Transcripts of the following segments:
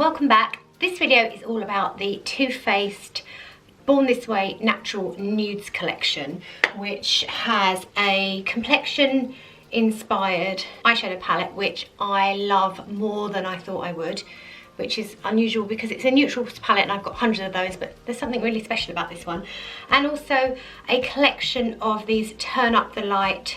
welcome back. This video is all about the Too Faced Born This Way Natural Nudes collection, which has a complexion inspired eyeshadow palette, which I love more than I thought I would, which is unusual because it's a neutrals palette and I've got hundreds of those, but there's something really special about this one. And also a collection of these Turn Up the Light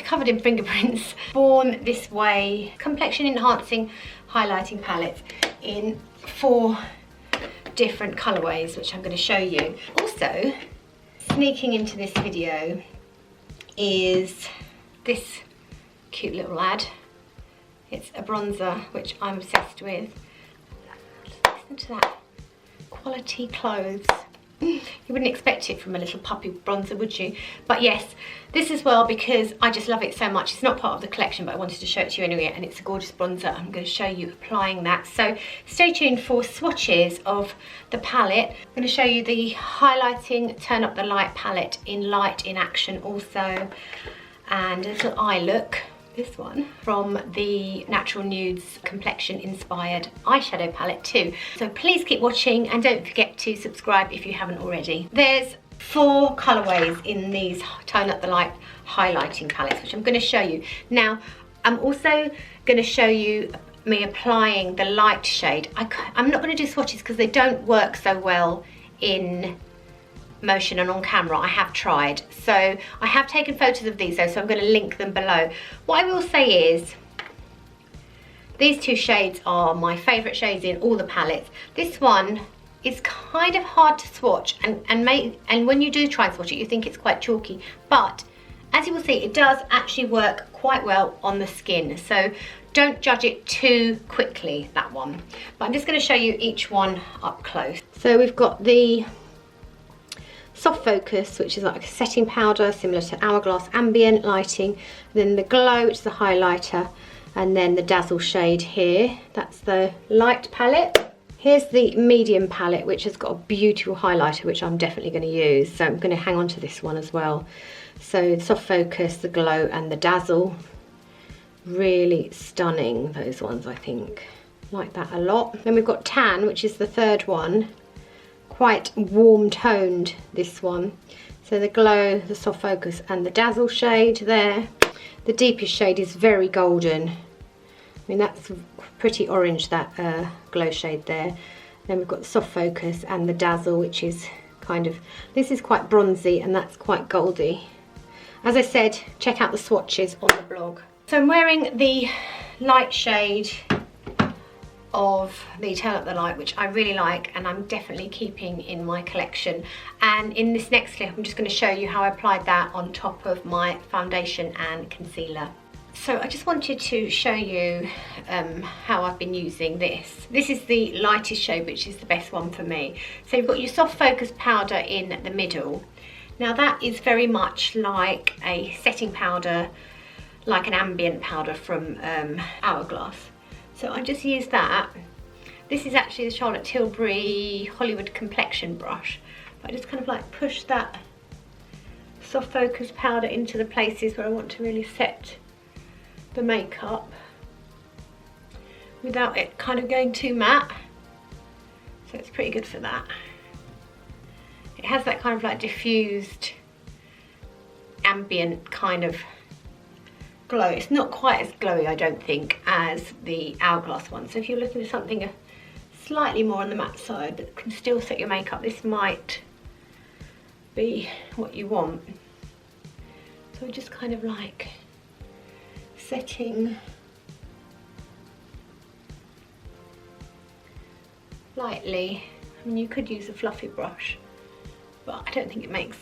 covered in fingerprints Born This Way complexion enhancing highlighting palettes in 4 different colorways, which I'm going to show you. Also sneaking into this video is this cute little lad. It's a bronzer which I'm obsessed with. Listen to that quality clothes. You wouldn't expect it from a little puppy bronzer, would you? But yes, this as well, because I just love it so much. It's not part of the collection, but I wanted to show it to you anyway, and it's a gorgeous bronzer. I'm going to show you applying that. So stay tuned for swatches of the palette. I'm going to show you the highlighting Turn Up the Light palette in light in action also, and a little eye look. This one from the Natural Nudes complexion inspired eyeshadow palette too. So please keep watching and don't forget to subscribe if you haven't already. There's 4 colorways in these Tone Up the Light highlighting palettes, which I'm going to show you. Now, I'm also going to show you me applying the light shade. I'm not going to do swatches because they don't work so well in motion and on camera. I have tried, so I have taken photos of these though, so I'm going to link them below. What I will say is these 2 shades are my favourite shades in all the palettes. This one is kind of hard to swatch, and when you do try and swatch it you think it's quite chalky, but as you will see it does actually work quite well on the skin, so don't judge it too quickly, that one. But I'm just going to show you each one up close. So we've got the Soft Focus, which is like a setting powder similar to Hourglass Ambient lighting, then the Glow, which is a highlighter, and then the Dazzle shade here. That's the light palette. Here's the medium palette, which has got a beautiful highlighter, which I'm definitely going to use, so I'm going to hang on to this one as well. So Soft Focus, the Glow, and the Dazzle. Really stunning, those ones, I think. Like that a lot. Then we've got Tan, which is the 3rd one. Quite warm toned, this one. So the Glow, the Soft Focus, and the Dazzle shade there. The deepest shade is very golden. I mean, that's pretty orange, that Glow shade there. Then we've got the Soft Focus and the Dazzle, which is kind of, this is quite bronzy and that's quite goldy. As I said, check out the swatches on the blog. So I'm wearing the light shade of the Turn Up the Light, which I really like and I'm definitely keeping in my collection. And in this next clip I'm just going to show you how I applied that on top of my foundation and concealer. So I just wanted to show you how I've been using this. This is the lightest shade, which is the best one for me. So you've got your Soft Focus powder in the middle. Now that is very much like a setting powder, like an ambient powder from Hourglass. So I just use that. This is actually the Charlotte Tilbury Hollywood complexion brush. I just kind of like push that Soft Focus powder into the places where I want to really set the makeup without it kind of going too matte. So it's pretty good for that. It has that kind of like diffused ambient kind of glow. It's not quite as glowy, I don't think, as the Hourglass one. So if you're looking for something slightly more on the matte side that can still set your makeup, this might be what you want. So we're just kind of like setting lightly. I mean, you could use a fluffy brush, but I don't think it makes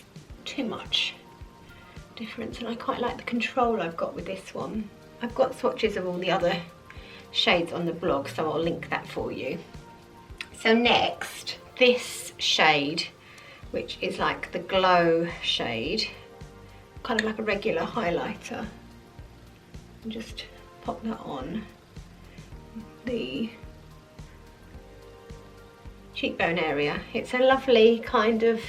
too much difference, and I quite like the control I've got with this one. I've got swatches of all the other shades on the blog, so I'll link that for you. So next, this shade, which is like the Glow shade, kind of like a regular highlighter, and just pop that on the cheekbone area. It's a lovely kind of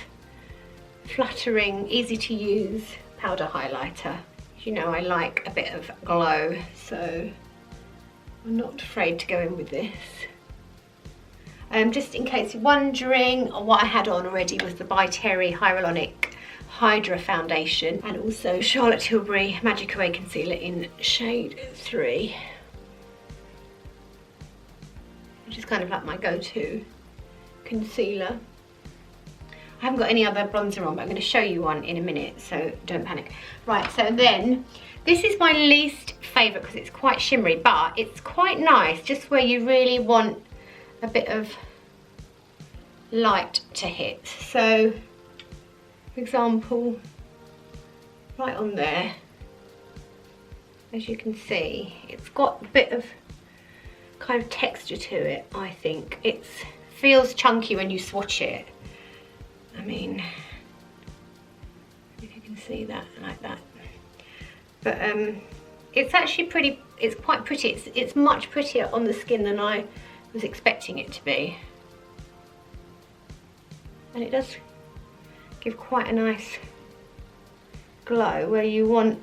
flattering, easy to use powder highlighter. You know, I like a bit of glow, so I'm not afraid to go in with this. Just in case you're wondering, what I had on already was the By Terry Hyaluronic Hydra Foundation, and also Charlotte Tilbury Magic Away Concealer in shade 3, which is kind of like my go-to concealer. I haven't got any other bronzer on, but I'm going to show you one in a minute, so don't panic. Right, so then, this is my least favourite because it's quite shimmery, but it's quite nice, just where you really want a bit of light to hit. So, for example, right on there, as you can see, it's got a bit of kind of texture to it, I think. It feels chunky when you swatch it. I mean, if you can see that, like that. But it's actually pretty, it's quite pretty. It's much prettier on the skin than I was expecting it to be. And it does give quite a nice glow where you want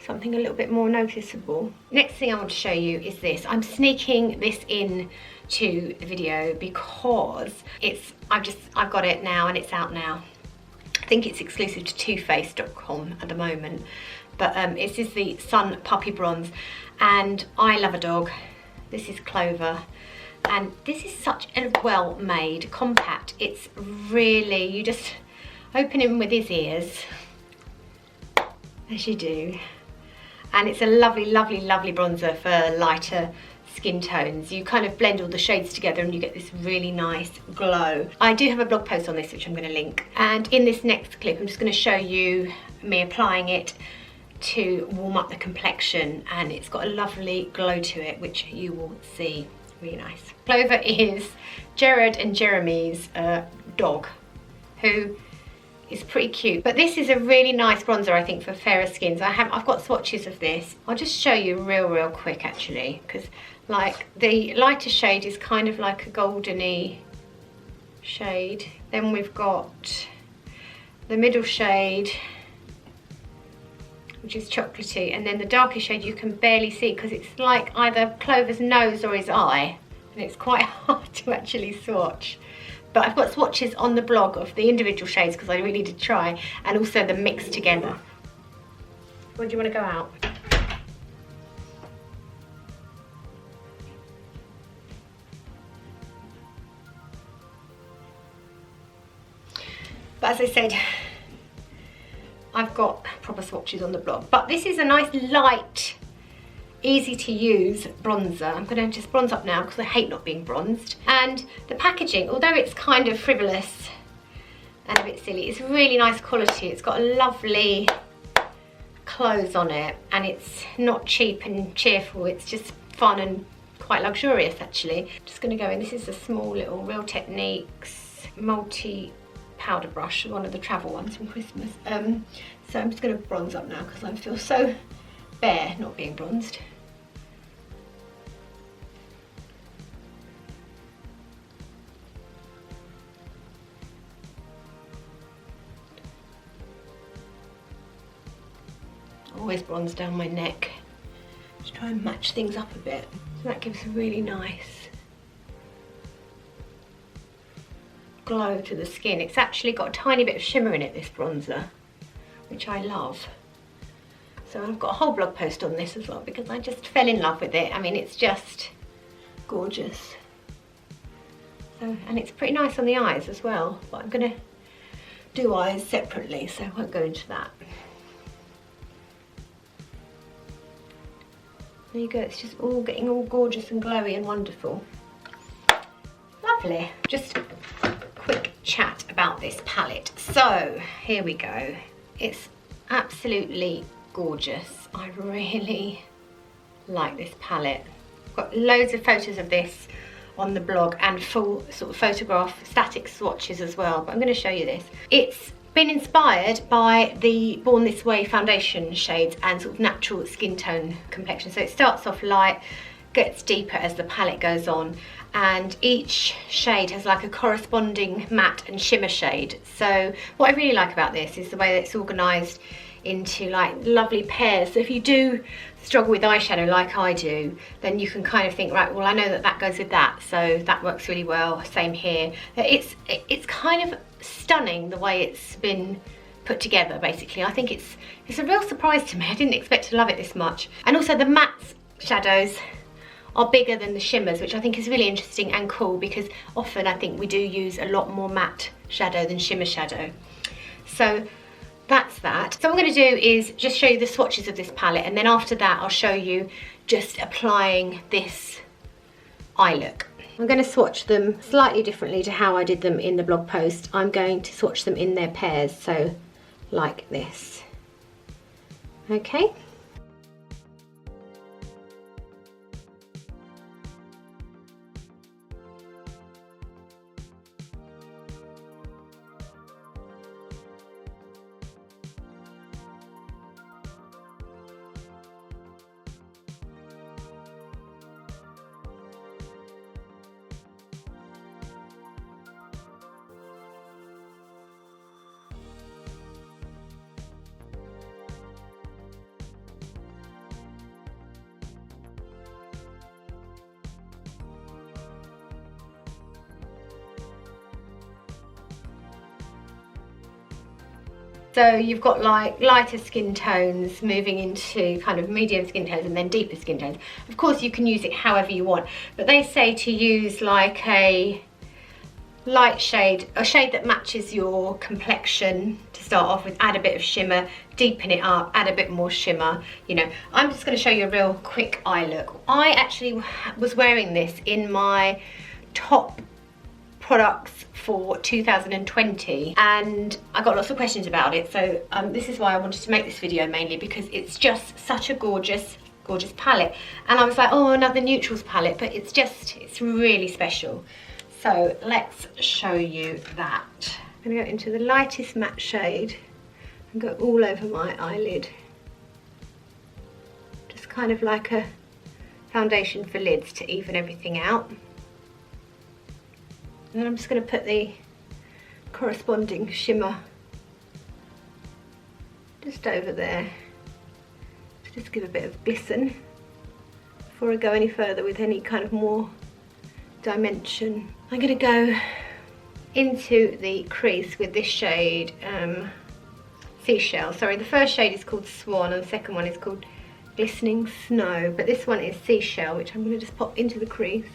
something a little bit more noticeable. Next thing I want to show you is this. I'm sneaking this in to the video because I've got it now and it's out now. I think it's exclusive to toofaced.com at the moment, but this is the Sun Puppy Bronze, and I love a dog. This is Clover, and this is such a well made compact. It's really, you just open him with his ears, as you do, and it's a lovely, lovely, lovely bronzer for lighter skin tones. You kind of blend all the shades together and you get this really nice glow. I do have a blog post on this which I'm going to link, and in this next clip I'm just going to show you me applying it to warm up the complexion, and it's got a lovely glow to it which you will see. Really nice. Clover is Jared and Jeremy's dog, who is pretty cute, but this is a really nice bronzer I think for fairer skins. I've got swatches of this. I'll just show you real quick actually, because like the lighter shade is kind of like a goldeny shade, then we've got the middle shade which is chocolatey, and then the darker shade you can barely see because it's like either Clover's nose or his eye, and it's quite hard to actually swatch. But I've got swatches on the blog of the individual shades because I really did try, and also the mix together. Where do you want to go out? But as I said, I've got proper swatches on the blog. But this is a nice light, easy to use bronzer. I'm going to just bronze up now because I hate not being bronzed. And the packaging, although it's kind of frivolous and a bit silly, it's really nice quality. It's got a lovely close on it, and it's not cheap and cheerful. It's just fun and quite luxurious actually. Just going to go in. This is a small little Real Techniques multi powder brush, one of the travel ones from Christmas. So I'm just going to bronze up now because I feel so bare not being bronzed. Always bronze down my neck. Just try and match things up a bit. So that gives a really nice glow to the skin. It's actually got a tiny bit of shimmer in it, this bronzer, which I love. So I've got a whole blog post on this as well because I just fell in love with it. I mean, it's just gorgeous. So, and it's pretty nice on the eyes as well, but I'm going to do eyes separately, so I won't go into that. There you go, it's just all getting all gorgeous and glowy and wonderful. Lovely. Just a quick chat about this palette. So here we go. It's absolutely gorgeous. I really like this palette. I've got loads of photos of this on the blog and full sort of photograph static swatches as well, but I'm going to show you this. It's been inspired by the Born This Way foundation shades and sort of natural skin tone complexion. So it starts off light, gets deeper as the palette goes on, and each shade has like a corresponding matte and shimmer shade. So what I really like about this is the way that it's organised into like lovely pairs. So if you do struggle with eyeshadow like I do, then you can kind of think, right, well, I know that that goes with that, so that works really well. Same here. It's kind of stunning the way it's been put together, basically. I think it's a real surprise to me. I didn't expect to love it this much. And also the matte shadows are bigger than the shimmers, which I think is really interesting and cool, because often I think we do use a lot more matte shadow than shimmer shadow. So that's that. So what I'm going to do is just show you the swatches of this palette, and then after that I'll show you just applying this eye look. I'm going to swatch them slightly differently to how I did them in the blog post. I'm going to swatch them in their pairs, so like this. Okay. So you've got like lighter skin tones moving into kind of medium skin tones and then deeper skin tones. Of course you can use it however you want, but they say to use like a light shade, a shade that matches your complexion to start off with, add a bit of shimmer, deepen it up, add a bit more shimmer. You know, I'm just going to show you a real quick eye look. I actually was wearing this in my top products for 2020, and I got lots of questions about it, so this is why I wanted to make this video, mainly because it's just such a gorgeous palette, and I was like, oh, another neutrals palette, but it's really special. So let's show you that. I'm going to go into the lightest matte shade and go all over my eyelid, just kind of like a foundation for lids to even everything out. And then I'm just going to put the corresponding shimmer just over there to just give a bit of glisten before I go any further with any kind of more dimension. I'm going to go into the crease with this shade, Seashell. Sorry, the first shade is called Swan and the second one is called Glistening Snow, but this one is Seashell, which I'm going to just pop into the crease.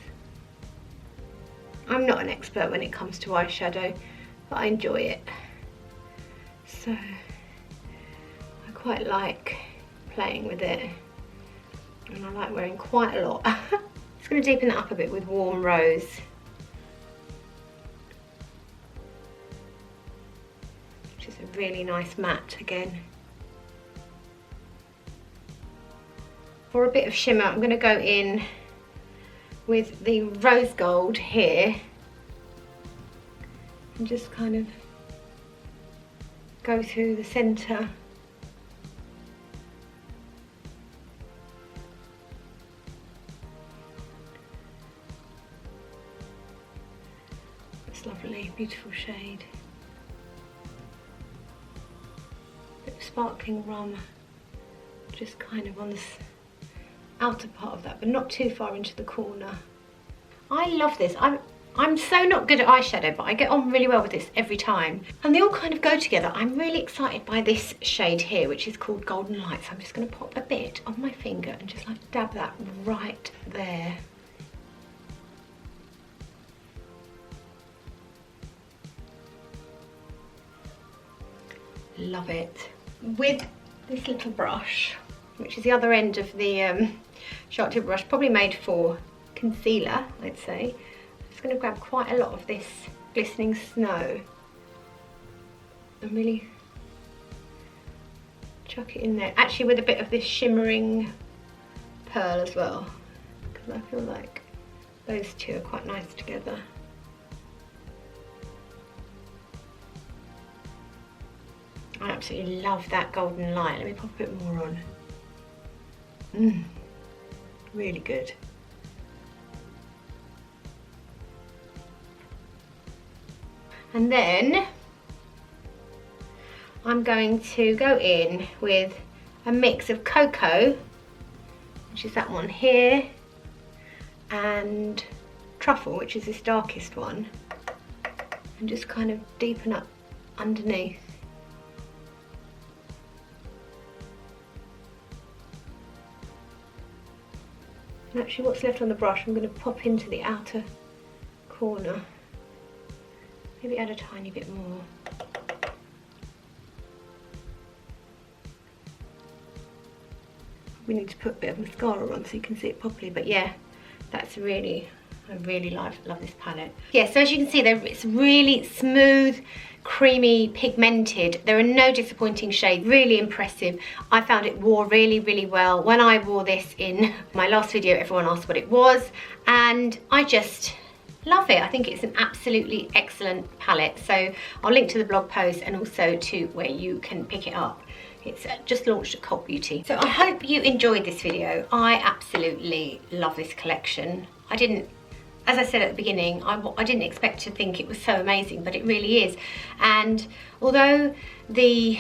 I'm not an expert when it comes to eyeshadow, but I enjoy it. So I quite like playing with it, and I like wearing quite a lot. Just going to deepen that up a bit with Warm Rose. Which is a really nice matte again. For a bit of shimmer, I'm going to go in with the rose gold here and just kind of go through the centre. It's lovely, beautiful shade. Bit of sparkling rum just kind of on this outer part of that, but not too far into the corner. I love this. I'm so not good at eyeshadow, but I get on really well with this every time, and they all kind of go together. I'm really excited by this shade here, which is called Golden Light. So I'm just going to pop a bit on my finger and just like dab that right there. Love it. With this little brush, which is the other end of the sharp tip brush, probably made for concealer, I'd say. I'm just going to grab quite a lot of this Glistening Snow and really chuck it in there. Actually with a bit of this shimmering pearl as well, because I feel like those two are quite nice together. I absolutely love that Golden Light. Let me pop a bit more on. Really good. And then I'm going to go in with a mix of cocoa which is that one here, and Truffle, which is this darkest one, and just kind of deepen up underneath. And actually what's left on the brush I'm going to pop into the outer corner. Maybe add a tiny bit more. We need to put a bit of mascara on so you can see it properly, but yeah, that's really, I really love this palette. Yeah, so as you can see there, it's really smooth, creamy, pigmented. There are no disappointing shades, really impressive. I found it wore really, really well. When I wore this in my last video, everyone asked what it was, and I just love it. I think it's an absolutely excellent palette. So I'll link to the blog post and also to where you can pick it up. It's just launched at Cult Beauty. So I hope you enjoyed this video. I absolutely love this collection. I didn't, as I said at the beginning, I didn't expect to think it was so amazing, but it really is. And although the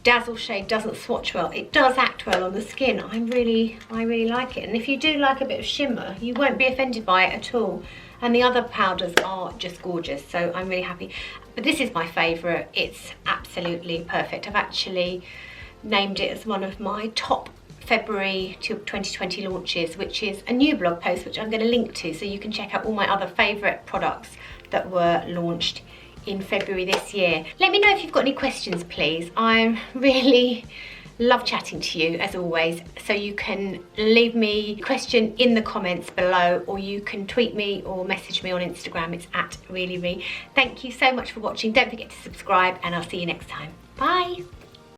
Dazzle shade doesn't swatch well, it does act well on the skin. I really like it. And if you do like a bit of shimmer, you won't be offended by it at all. And the other powders are just gorgeous, so I'm really happy. But this is my favourite. It's absolutely perfect. I've actually named it as one of my top February 2020 launches, which is a new blog post which I'm going to link to, so you can check out all my other favourite products that were launched in February this year. Let me know if you've got any questions, please. I really love chatting to you as always, so you can leave me a question in the comments below, or you can tweet me or message me on Instagram. It's @ReallyRee. Thank you so much for watching. Don't forget to subscribe, and I'll see you next time. Bye.